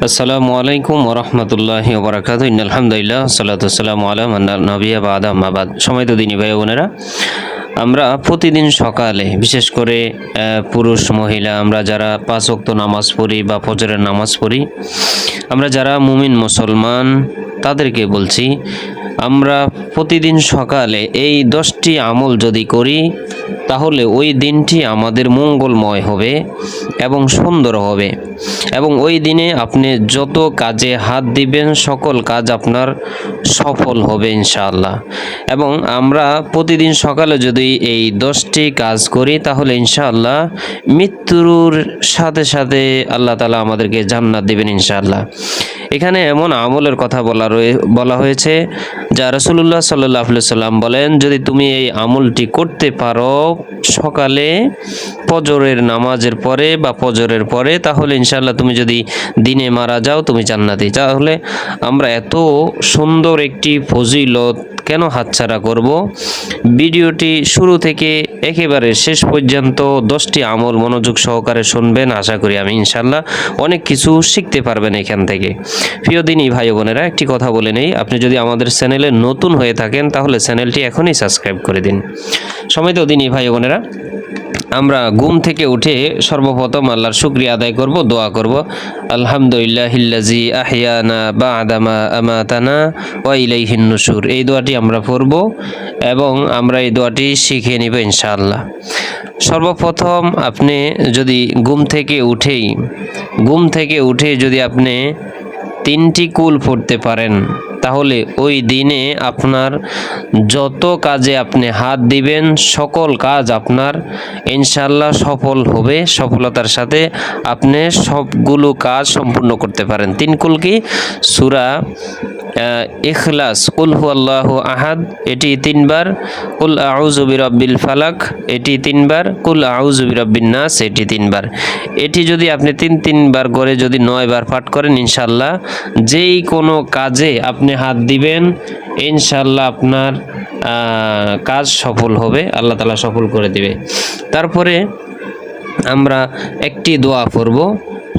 আসসালামু আলাইকুম ওরহমতুল্লাহি ওবরাকাতুহু ইন্নাল হামদুলিল্লাহ সাল্লাতু ওয়াসসালামু আলা মান নবিয়্যা বা'দা আম্মা বাদ। সম্মানিত দিনী ভাই বোনেরা, আমরা প্রতিদিন সকালে বিশেষ করে পুরুষ মহিলা আমরা যারা 5 ওয়াক্ত নামাজ পড়ি বা ফজরের নামাজ পড়ি, আমরা যারা মুমিন মুসলমান তাদেরকে বলছি, আমরা প্রতিদিন সকালে এই 10টি আমল যদি করি তাহলে ওই দিনটি আমাদের মঙ্গলময় হবে এবং সুন্দর হবে, এবং ওই দিনে আপনি যত কাজে হাত দিবেন সকল কাজ আপনার সফল হবে ইনশাআল্লাহ। এবং আমরা প্রতিদিন সকালে যদি এই 10টি কাজ করি তাহলে ইনশাআল্লাহ মৃত্যুর সাথে সাথে আল্লাহ তাআলা আমাদেরকে জান্নাত দিবেন ইনশাআল্লাহ। এখানে এমন আমলের কথা বলা হয়েছে যা রাসূলুল্লাহ সাল্লাল্লাহু আলাইহি সাল্লাম বলেন, যদি তুমি এই আমলটি করতে পারো সকালে ফজরের নামাজের পরে বা ফজরের পরে, তাহলে ইনশাআল্লাহ তুমি যদি দিনে মারা যাও তুমি জান্নাতি। তাহলে আমরা এত সুন্দর একটি ফজিলত কেন হাতছাড়া করব? ভিডিওটি শুরু থেকে একেবারে শেষ পর্যন্ত 10টি আমল মনোযোগ সহকারে শুনবেন। আশা করি আমি ইনশাআল্লাহ অনেক কিছু শিখতে পারবেন এখান থেকে। প্রিয় দিনী ভাই বোনেরা, একটি কথা বলে নেই, আপনি যদি আমাদের চ্যানেলে নতুন হয়ে থাকেন তাহলে চ্যানেলটি এখনই সাবস্ক্রাইব করে দিন। সম্মানিত দিনী ভাই বোনেরা, আমরা ঘুম থেকে উঠে সর্বপ্রথম আল্লাহর শুকরিয়া আদায় করব, দোয়া করব, আলহামদুলিল্লাহিল্লাযী আহইয়ানা বা'দা মা আমাতানা ওয়া ইলাইহিন নুশুর। এই দোয়াটি আমরা পড়ব এবং আমরা এই দোয়াটি শিখে নিব ইনশাআল্লাহ। সর্বপ্রথম আপনি যদি ঘুম থেকে উঠে যদি আপনি 3টি কুল পড়তে পারেন তাহলে ওই দিনে আপনার যত কাজে আপনি হাত দিবেন সকল কাজ আপনার ইনশাআল্লাহ সফল হবে। সফলতার সাথে আপনি সবগুলো কাজ সম্পূর্ণ করতে পারেন। 3 কুল কি? সূরা ইখলাস, কুল হুয়াল্লাহু আহাদ, এটি 3 বার, কুল আউযু বিরাব্বিল ফালাক, এটি 3 বার, কুল আউযু বিরাব্বিন নাস, এটি 3 বার। এটি যদি আপনি 3 বার করে যদি 9 বার পাঠ করেন ইনশাআল্লাহ যেই কোনো কাজে আপনি হাত দিবেন ইনশাআল্লাহ আপনার কাজ সফল হবে, আল্লাহ তাআলা সফল করে দিবে। তারপরে আমরা একটি দোয়া পড়ব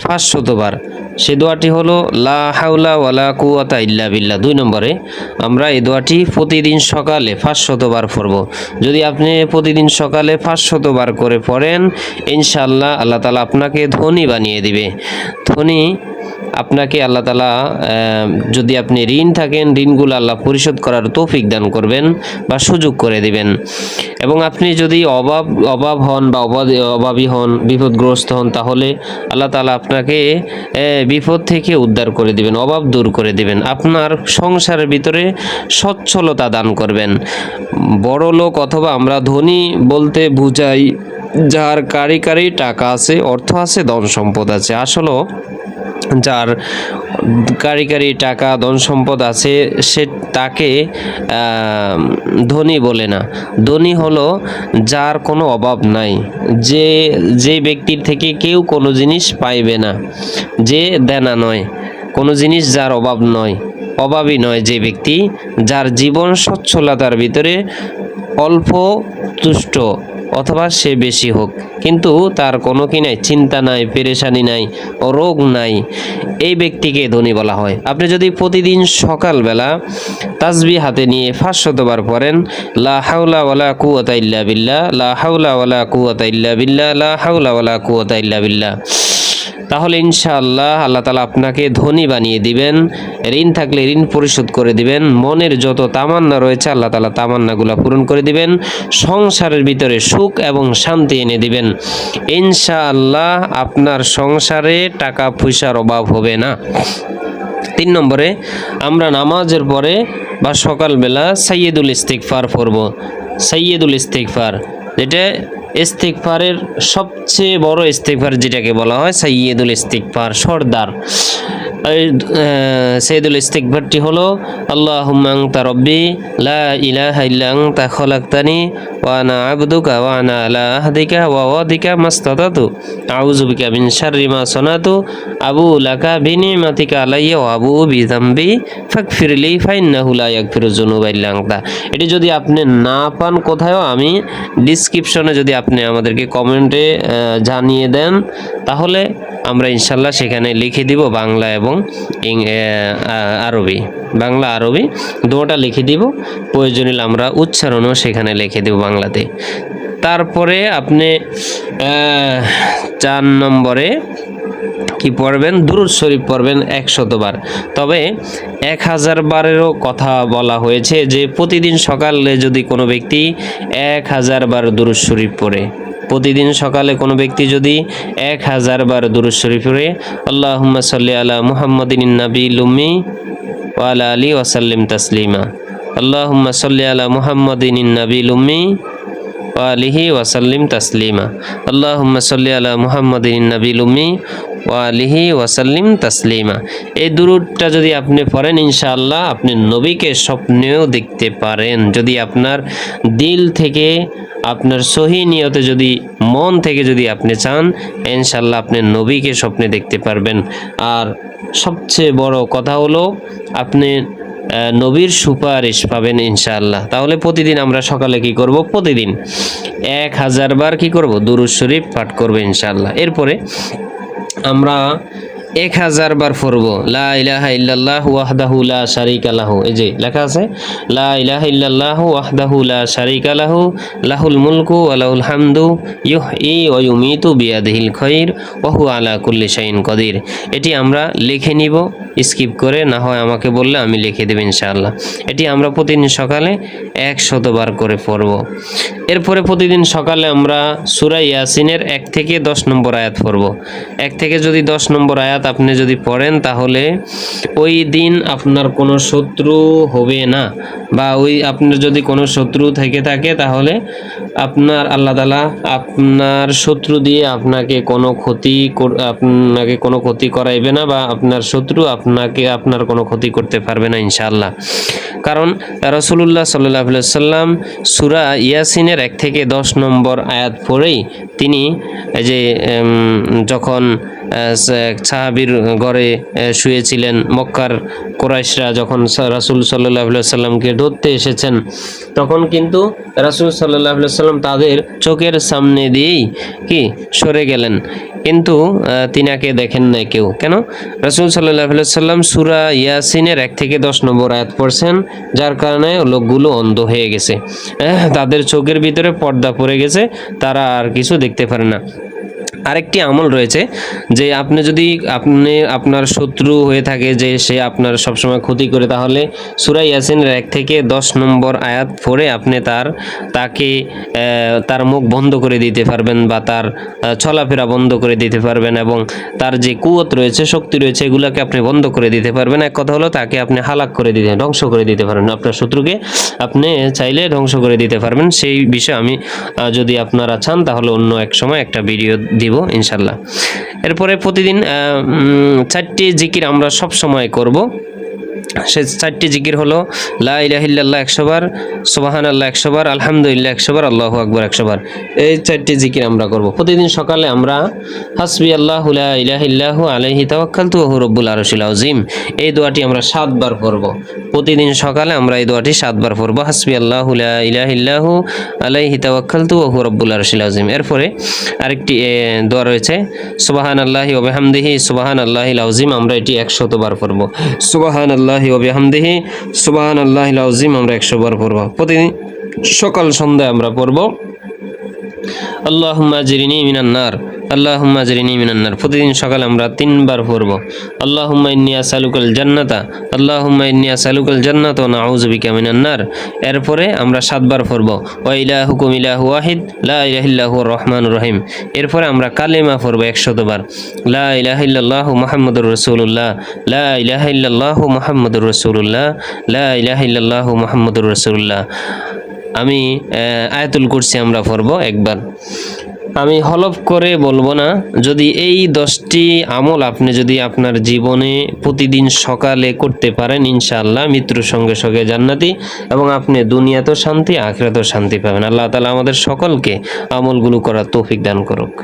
500 বার। সে দোয়াটি হলো লা হাওলা ওয়ালা কুওয়াতা ইল্লা বিল্লাহ। 2 নম্বরে আমরা এই দোয়াটি প্রতিদিন সকালে 500 বার পড়ব। যদি আপনি প্রতিদিন সকালে 500 বার করে পড়েন ইনশাআল্লাহ আল্লাহ তাআলা আপনাকে ধনী বানিয়ে দিবে। ধনী আপনাকে আল্লাহ তাআলা, যদি আপনি ঋণ থাকেন ঋণগুলো আল্লাহ পরিশোধ করার তৌফিক দান করবেন বা সুযোগ করে দিবেন। এবং আপনি যদি অভাব হন বা অভাবী হন, বিপদগ্রস্ত হন, তাহলে আল্লাহ তাআলা আপনাকে বিপদ থেকে উদ্ধার করে দিবেন, অভাব দূর করে দিবেন, আপনার সংসারের ভিতরে সচ্ছলতা দান করবেন। বড় লোক অথবা আমরা ধনী বলতে বুঝাই যার কারি টাকা আছে, অর্থ আছে, ধন সম্পদ আছে। আসলে যার কারি টাকা ধন সম্পদ আছে সে তাকে ধনী বলে না। ধনী হলো যার কোনো অভাব নাই, যে ব্যক্তির থেকে কেউ কোনো জিনিস পাইবে না, যে দেনা নয়, কোনো জিনিস যার অভাবী নয়, যে ব্যক্তি যার জীবন সচ্ছলতার ভিতরে অল্প তুষ্ট অথবা সে বেশি হোক কিন্তু তার কোনো কি নাই, চিন্তা নাই, পেরেশানি নাই, রোগ নাই, এই ব্যক্তিকে ধনী বলা হয়। আপনি যদি প্রতিদিন সকালবেলা তাসবিহ হাতে নিয়ে 500 বার পড়েন লা হাওলা ওয়ালা কুওয়াতা ইল্লা বিল্লাহ, লা হাওলা ওয়ালা কুওয়াতা ইল্লা বিল্লাহ, লা হাওলা ওয়ালা কুওয়াতা ইল্লা বিল্লাহ, তাহলে ইনশাআল্লাহ আল্লাহ তাআলা আপনাকে ধনী বানিয়ে দিবেন। ঋণ থাকলে ঋণ পরিশোধ করে দিবেন। মনের যত তামান্না রয়েছে আল্লাহ তাআলা তামান্নাগুলো পূরণ করে দিবেন। সংসারের ভিতরে সুখ এবং শান্তি এনে দিবেন ইনশাআল্লাহ। আপনার সংসারে টাকা পয়সার অভাব হবে না। 3 নম্বরে আমরা নামাজের পরে বা সকালবেলা সাইয়্যিদুল ইস্তিগফার পড়ব। সাইয়্যিদুল ইস্তিগফার, যেটা ইস্তিগফারের সবচেয়ে বড় ইস্তিগফার যেটাকে বলা হয় সাইয়্যিদুল ইস্তিগফার, সর্দার। সাইয়্যিদুল ইস্তিগফারটি হলো আল্লাহুম্মা আনতা রাব্বি লা ইলাহা ইল্লা আনতা খলাকতানি ওয়া আনা আবদুকা ওয়া আনা আলা আহদিকা ওয়া ওয়াদিকা মাস্তাতাতু আউযু বিকা মিন শাররি মা সানাতু আবু লাকা বিনিমাতিকা আলাইয়া ওয়া আবু বিযামবি ফাগফিরলি ফাইন্নাহু লা ইয়াগফিরুয যুনুবা ইল্লা আনতা। এটি যদি আপনি না পান কোথাও, আমি ডিসক্রিপশনে যদি আপনি আমাদেরকে কমেন্টে জানিয়ে দেন, তাহলে আমরা ইনশাল্লাহ সেখানে লিখে দিব বাংলা এবং আরবি, বাংলা আরবি দুটোটা লিখে দিব। প্রয়োজন হলে আমরা উচ্চারণও সেখানে লিখে দেব বাংলাতে। তারপরে আপনি 4 নম্বরে কি পড়বেন? দুরূদ শরীফ পড়বেন 100 বার। তবে 1000 বারেরও কথা বলা হয়েছে, যে প্রতিদিন সকালে যদি কোনো ব্যক্তি 1000 বার দুরূদ শরীফ পড়ে, প্রতিদিন সকালে কোনো ব্যক্তি যদি 1000 বার দুরূদ শরীফ পড়ে, আল্লাহুম্মা সাল্লি আলা মুহাম্মাদিন নাবিয়্যিল উম্মি ওয়া আলা আলিহি ওয়া সাল্লিম তাসলিমা, আল্লাহুম্মা সাল্লি আলা মুহাম্মাদিন নাবিয়্যিল উম্মি ওয়া আলিহি ওয়া সাল্লিম তাসলিমা, আল্লাহুম্মা সাল্লি আলা মুহাম্মাদিন নাবিয়্যিল উম্মি ওয়া আলিহি ওয়া সাল্লিম তাসলিমা। এই দুরূদটা যদি আপনি পড়েন, ইনশাআল্লাহ আপনি নবীকে স্বপ্নেও দেখতে পারেন। যদি আপনার দিল থেকে, আপনার সহি নিয়তে, যদি মন থেকে যদি আপনি চান, ইনশাআল্লাহ আপনি নবীকে স্বপ্নে দেখতে পারবেন। আর সবচেয়ে বড় কথা হলো, আপনি নবীর সুপারিশ পাবেন ইনশাআল্লাহ। তাহলে প্রতিদিন আমরা সকালে কি করব? প্রতিদিন 1000 বার কি করব? দুরূদ শরীফ পাঠ করব ইনশাআল্লাহ। এরপরে আমরা 1000 বার পড়ব লা ইলাহা ইল্লাল্লাহু ওয়াহদাহু লা শারীকা লাহু। এই যে লেখা আছে লা ইলাহা ইল্লাল্লাহু ওয়াহদাহু লা শারীকা লাহু লাহুল মুলকু ওয়া লাহুল হামদু ইউহয়ি ওয়া ইউমীতু বিয়াদিহিল খায়র ওয়া হুয়া আলা কুল্লি শাইইন কাদির। এটি আমরা লিখে নিব, স্কিপ করে, না হয় আমাকে বললে আমি লিখে দেব ইনশাআল্লাহ। এটি আমরা প্রতিদিন সকালে 100 বার করে পড়ব। এরপরে প্রতিদিন সকালে আমরা সূরা ইয়াসিনের 1 থেকে 10 নম্বর আয়াত পড়ব। 1 থেকে যদি 10 নম্বর আয়াত আপনি যদি পড়েন, তাহলে ওই দিন আপনার কোনো শত্রু হবে না, বা আপনার যদি কোনো শত্রু থেকে থাকে, তাহলে আপনার আল্লাহ তাআলা আপনার শত্রু দিয়ে আপনাকে কোনো ক্ষতি করাইবে না, বা আপনার শত্রু আপনার কোনো ক্ষতি করতে পারবে না ইনশাআল্লাহ। কারণ রাসূলুল্লাহ সাল্লাল্লাহু আলাইহি ওয়াসাল্লাম সূরা ইয়াসিনের 1 থেকে 10 নম্বর আয়াত পড়েই তিনি যে যখন সাহাবীর ঘরে শুয়েছিলেন, মক্কার কুরাইশরা যখন রাসূল সাল্লাল্লাহু আলাইহি ওয়াসাল্লামকে ধরতে এসেছেন, তখন কিন্তু রাসূল সাল্লাল্লাহু আলাইহি ওয়াসাল্লাম তাদের চোখের সামনে দিয়েই কি সরে গেলেন, কিন্তু তিনাকে দেখেন নাই কেউ। কেন? রাসূল সাল্লাল্লাহু আলাইহি ওয়াসাল্লাম সূরা ইয়াসিনের 1 থেকে 10 নম্বর আয়াত পড়ছেন, যার কারণে লোকগুলো অন্ধ হয়ে গেছে, তাদের চোখের ভিতরে পর্দা পড়ে গেছে, তারা আর কিছু দেখতে পারে না। আরেকটি আমল রয়েছে, যে আপনি যদি আপনার শত্রু হয়ে থাকে, যে সে আপনার সবসময় ক্ষতি করে, তাহলে সূরা ইয়াসিনের 1 থেকে 10 নম্বর আয়াত পড়ে আপনি তার মুখ বন্ধ করে দিতে পারবেন, বা তার চলাফেরা বন্ধ করে দিতে পারবেন, এবং তার যে কুওয়াত রয়েছে, শক্তি রয়েছে, এগুলোকে আপনি বন্ধ করে দিতে পারবেন। এক কথা হলো, তাকে আপনি হালাক করে ধ্বংস করে দিতে পারবেন। আপনার শত্রুকে আপনি চাইলে ধ্বংস করে দিতে পারবেন। সেই বিষয়ে আমি যদি আপনারা চান, তাহলে অন্য এক সময় একটা ভিডিও দিব ইনশাআল্লাহ। এরপরে প্রতিদিন 4টি জিকির আমরা সব সময় করব। সে 4টি জিকির হলো লা ইলাহা ইল্লাল্লাহ 100 বার, সুবহানাল্লাহ 100 বার, আলহামদুলিল্লাহ 100 বার, আল্লাহু আকবার 100 বার। এই 4টি জিকির আমরা করব। প্রতিদিন সকালে আমরা হাসবিয়াল্লাহু লা ইলাহা ইল্লাহু আলাইহি তাওয়াক্কালতু ওয়া হুয়া রাব্বুল আরশিল আযীম, এই দোয়াটি আমরা 7 বার পড়ব। প্রতিদিন সকালে আমরা এই দোয়াটি 7 বার পড়ব, হাসবিয়াল্লাহু লা ইলাহা ইল্লাহু আলাইহি তাওয়াক্কালতু ওয়া হুয়া রাব্বুল আরশিল আযীম। এরপরে আরেকটি দোয়া রয়েছে সুবহানাল্লাহি ওয়া বিহামদিহি সুবহানাল্লাহিল আযীম, আমরা এটি 100 বার পড়ব। সুবহানাল্লাহি ওয়া বিহামদিহি সুবহানাল্লাহিল আযীম আমরা 100 বার পড়ব। প্রতিদিন সকাল সন্ধ্যায় আমরা পড়ব আল্লাহুম্মা আজরিনি মিনান নার, আল্লাহুম্মা আজরিনি মিনান নার। প্রতিদিন সকালে আমরা 3 বার পড়ব আল্লাহুম্মা ইন্নী আসআলুকাল জান্নাতা, আল্লাহুম্মা ইন্নী আসআলুকাল জান্নাতা ওয়া নাউযু বিকা মিনান নার। এরপরে আমরা 7 বার পড়ব ওয়া ইলাহুকুম ইলাহু ওয়াহিদ লা ইলাহা ইল্লা হুয়ার রহমানুর রহিম। এরপরে আমরা কালেমা পড়ব 100 বার, লা ইলাহা ইল্লাল্লাহু মুহাম্মাদুর রাসূলুল্লাহ, লা ইলাহা ইল্লাল্লাহু মুহাম্মাদুর রাসূলুল্লাহ, লা ইলাহা ইল্লাল্লাহু মুহাম্মাদুর রাসূলুল্লাহ। আমি আয়াতুল কুরসি আমরা পড়ব একবার। আমি হলফ করে বলবো না, যদি এই 10টি আমল আপনি যদি আপনার জীবনে প্রতিদিন সকালে করতে পারেন, ইনশাআল্লাহ মৃত্যুর সঙ্গে সঙ্গে জান্নাতি, এবং আপনি দুনিয়াতেও শান্তি আখিরাতেও শান্তি পাবেন। আল্লাহ তাআলা আমাদের সকলকে আমলগুলো করার তৌফিক দান করুক।